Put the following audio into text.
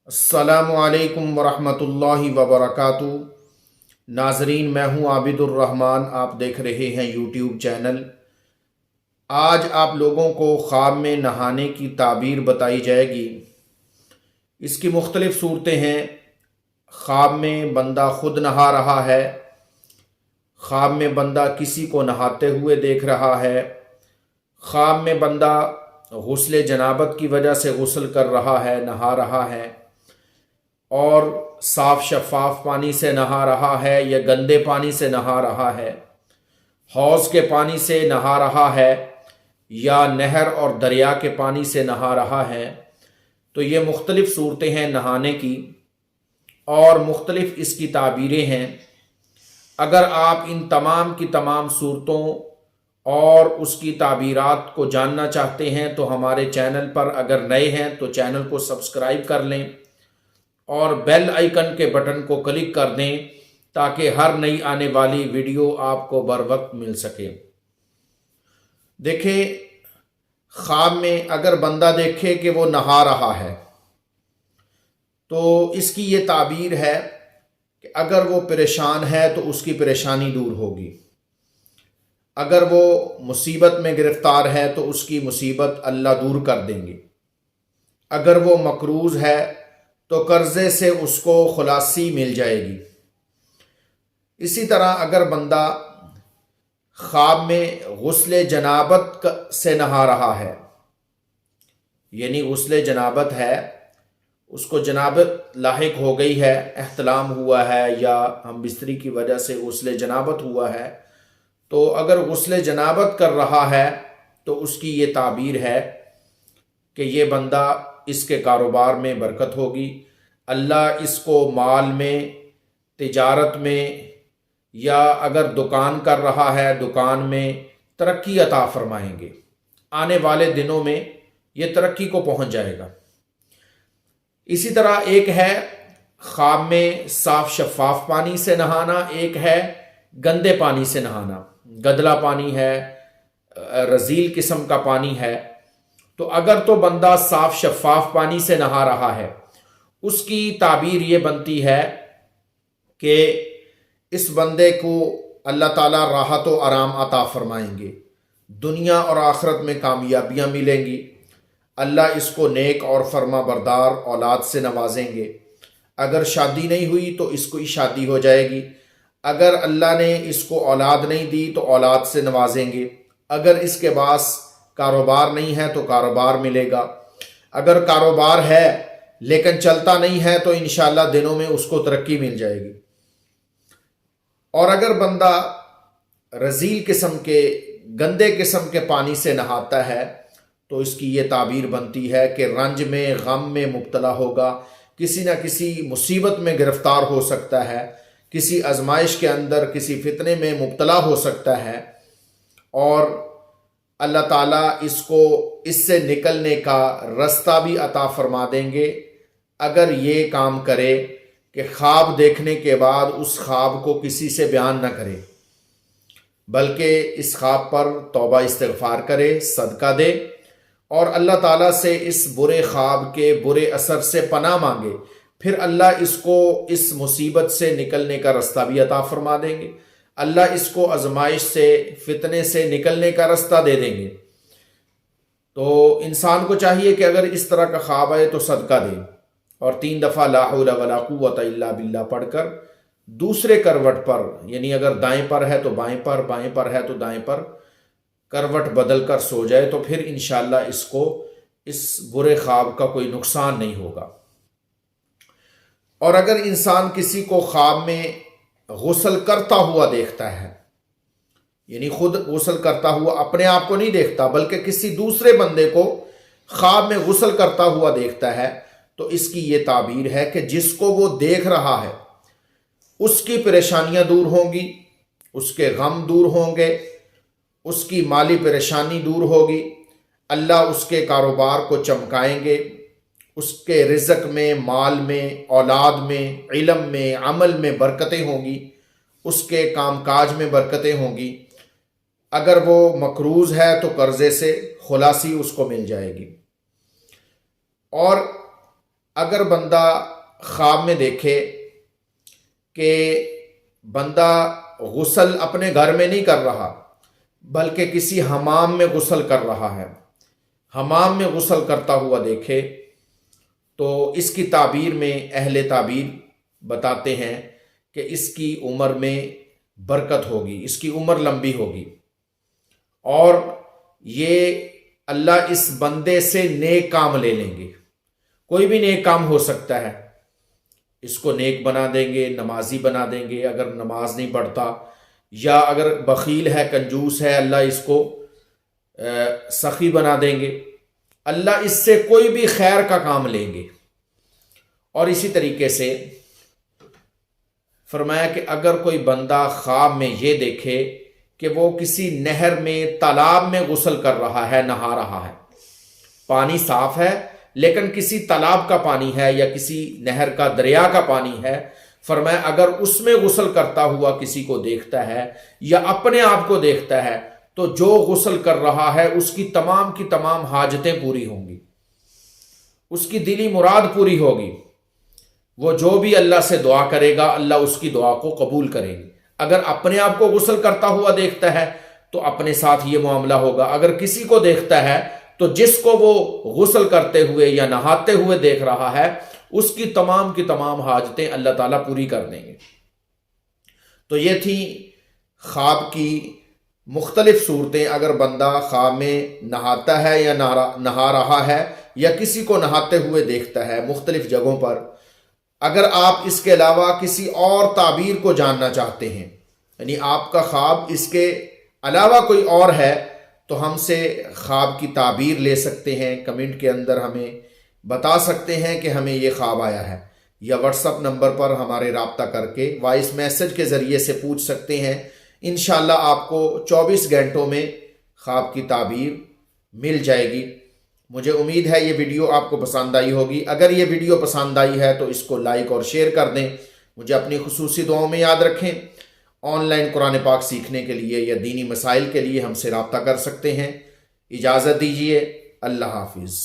अस्सलामु अलैकुम वरहमतुल्लाहि वबरकातुहू। नाजरीन, मैं हूँ आबिदुर रहमान। आप देख रहे हैं यूट्यूब चैनल। आज आप लोगों को ख्वाब में नहाने की ताबीर बताई जाएगी। इसकी मुख्तलिफ़ सूरतें हैं। ख्वाब में बंदा खुद नहा रहा है, ख्वाब में बंदा किसी को नहाते हुए देख रहा है, ख्वाब में बंदा गुस्ल जनाबत की वजह से गुस्ल कर रहा है, नहा रहा है, और साफ शफाफ पानी से नहा रहा है या गंदे पानी से नहा रहा है, हौज़ के पानी से नहा रहा है या नहर और दरिया के पानी से नहा रहा है। तो ये मुख्तलिफ़ सूरतें हैं नहाने की और मुख्तलिफ़ इसकी ताबीरें हैं। अगर आप इन तमाम की तमाम सूरतों और उसकी ताबीरात को जानना चाहते हैं तो हमारे चैनल पर अगर नए हैं तो चैनल को सब्सक्राइब कर लें और बेल आइकन के बटन को क्लिक कर दें ताकि हर नई आने वाली वीडियो आपको बर वक्त मिल सके। देखें, ख्वाब में अगर बंदा देखे कि वो नहा रहा है तो इसकी ये ताबीर है कि अगर वो परेशान है तो उसकी परेशानी दूर होगी, अगर वो मुसीबत में गिरफ्तार है तो उसकी मुसीबत अल्लाह दूर कर देंगे, अगर वो मकरूज़ है तो कर्ज़े से उसको खुलासी मिल जाएगी। इसी तरह अगर बंदा ख्वाब में गुस्ल जनाबत से नहा रहा है, यानी गुस्ल जनाबत है, उसको जनाबत लाहिक हो गई है, एहतलाम हुआ है या हम बिस्तरी की वजह से गुस्ल जनाबत हुआ है, तो अगर गुस्ल जनाबत कर रहा है तो उसकी ये ताबीर है कि ये बंदा, इसके कारोबार में बरकत होगी, अल्लाह इसको माल में, तिजारत में, या अगर दुकान कर रहा है दुकान में तरक्की अता फरमाएंगे। आने वाले दिनों में ये तरक्की को पहुंच जाएगा। इसी तरह एक है ख्वाब में साफ शफाफ पानी से नहाना, एक है गंदे पानी से नहाना, गदला पानी है, रजील किस्म का पानी है। तो अगर तो बंदा साफ शफाफ पानी से नहा रहा है, उसकी ताबीर ये बनती है कि इस बंदे को अल्लाह ताला राहत व आराम अता फरमाएंगे, दुनिया और आखिरत में कामयाबियाँ मिलेंगी, अल्लाह इसको नेक और फर्मा बरदार औलाद से नवाजेंगे। अगर शादी नहीं हुई तो इसको ही शादी हो जाएगी, अगर अल्लाह ने इसको औलाद नहीं दी तो औलाद से नवाजेंगे, अगर इसके पास कारोबार नहीं है तो कारोबार मिलेगा, अगर कारोबार है लेकिन चलता नहीं है तो इंशाअल्लाह दिनों में उसको तरक्की मिल जाएगी। और अगर बंदा रजील किस्म के, गंदे किस्म के पानी से नहाता है तो इसकी ये ताबीर बनती है कि रंज में, गम में मुब्तला होगा, किसी न किसी मुसीबत में गिरफ्तार हो सकता है, किसी आजमाइश के अंदर, किसी फितने में मुब्तला हो सकता है, और अल्लाह ताला इसको इससे निकलने का रास्ता भी अता फरमा देंगे अगर ये काम करे कि ख्वाब देखने के बाद उस ख्वाब को किसी से बयान न करे, बल्कि इस ख्वाब पर तौबा इस्तिग़फ़ार करे, सदका दे और अल्लाह ताला से इस बुरे ख्वाब के बुरे असर से पनाह मांगे। फिर अल्लाह इसको इस मुसीबत से निकलने का रास्ता भी अता फरमा देंगे, अल्लाह इसको आजमाइश से, फितने से निकलने का रास्ता दे देंगे। तो इंसान को चाहिए कि अगर इस तरह का ख्वाब आए तो सदका दे और 3 दफ़ा ला हौला वला कुव्वता इल्ला बिल्लाह पढ़कर दूसरे करवट पर, यानी अगर दाएं पर है तो बाएं पर, बाएं पर है तो दाएं पर करवट बदल कर सो जाए तो फिर इंशाअल्लाह इसको इस बुरे ख्वाब का कोई नुकसान नहीं होगा। और अगर इंसान किसी को ख्वाब में गुस्ल करता हुआ देखता है, यानी खुद गुस्ल करता हुआ अपने आप को नहीं देखता बल्कि किसी दूसरे बंदे को ख्वाब में गुस्ल करता हुआ देखता है, तो इसकी ये ताबीर है कि जिसको वो देख रहा है उसकी परेशानियां दूर होंगी, उसके गम दूर होंगे, उसकी माली परेशानी दूर होगी, अल्लाह उसके कारोबार को चमकाएंगे, उसके रिज़्क़ में, माल में, औलाद में, इल्म में, अमल में बरकतें होंगी, उसके कामकाज में बरकतें होंगी। अगर वो मकरूज़ है तो कर्ज़े से खुलासी उसको मिल जाएगी। और اگر بندہ خواب میں دیکھے کہ بندہ غسل اپنے گھر میں نہیں کر رہا بلکہ کسی حمام میں غسل کر رہا ہے، حمام میں غسل کرتا ہوا دیکھے، تو اس کی تعبیر میں اہل تعبیر بتاتے ہیں کہ اس کی عمر میں برکت ہوگی، اس کی عمر لمبی ہوگی، اور یہ اللہ اس بندے سے نیک کام لے لیں گے۔ کوئی بھی نیک کام ہو سکتا ہے، اس کو نیک بنا دیں گے، نمازی بنا دیں گے اگر نماز نہیں پڑھتا، یا اگر بخیل ہے، کنجوس ہے، اللہ اس کو سخی بنا دیں گے، اللہ اس سے کوئی بھی خیر کا کام لیں گے۔ اور اسی طریقے سے فرمایا کہ اگر کوئی بندہ خواب میں یہ دیکھے کہ وہ کسی نہر میں، تالاب میں غسل کر رہا ہے، نہا رہا ہے، پانی صاف ہے لیکن کسی تالاب کا پانی ہے یا کسی نہر کا، دریا کا پانی ہے، فرمایا اگر اس میں غسل کرتا ہوا کسی کو دیکھتا ہے یا اپنے آپ کو دیکھتا ہے تو جو غسل کر رہا ہے اس کی تمام حاجتیں پوری ہوں گی، اس کی دلی مراد پوری ہوگی، وہ جو بھی اللہ سے دعا کرے گا اللہ اس کی دعا کو قبول کرے گی۔ اگر اپنے آپ کو غسل کرتا ہوا دیکھتا ہے تو اپنے ساتھ یہ معاملہ ہوگا، اگر کسی کو دیکھتا ہے تو جس کو وہ غسل کرتے ہوئے یا نہاتے ہوئے دیکھ رہا ہے اس کی تمام حاجتیں اللہ تعالیٰ پوری کر دیں گے۔ تو یہ تھی خواب کی مختلف صورتیں۔ اگر بندہ خواب میں نہاتا ہے یا نہا رہا ہے یا کسی کو نہاتے ہوئے دیکھتا ہے مختلف جگہوں پر، اگر آپ اس کے علاوہ کسی اور تعبیر کو جاننا چاہتے ہیں، یعنی آپ کا خواب اس کے علاوہ کوئی اور ہے، تو ہم سے خواب کی تعبیر لے سکتے ہیں، کمنٹ کے اندر ہمیں بتا سکتے ہیں کہ ہمیں یہ خواب آیا ہے، یا واٹس ایپ نمبر پر ہمارے رابطہ کر کے وائس میسج کے ذریعے سے پوچھ سکتے ہیں۔ انشاءاللہ آپ کو 24 گھنٹوں میں خواب کی تعبیر مل جائے گی۔ مجھے امید ہے یہ ویڈیو آپ کو پسند آئی ہوگی۔ اگر یہ ویڈیو پسند آئی ہے تو اس کو لائک اور شیئر کر دیں۔ مجھے اپنی خصوصی دعاؤں میں یاد رکھیں۔ آن لائن قرآن پاک سیکھنے کے لیے یا دینی مسائل کے لیے ہم سے رابطہ کر سکتے ہیں۔ اجازت دیجیے، اللہ حافظ۔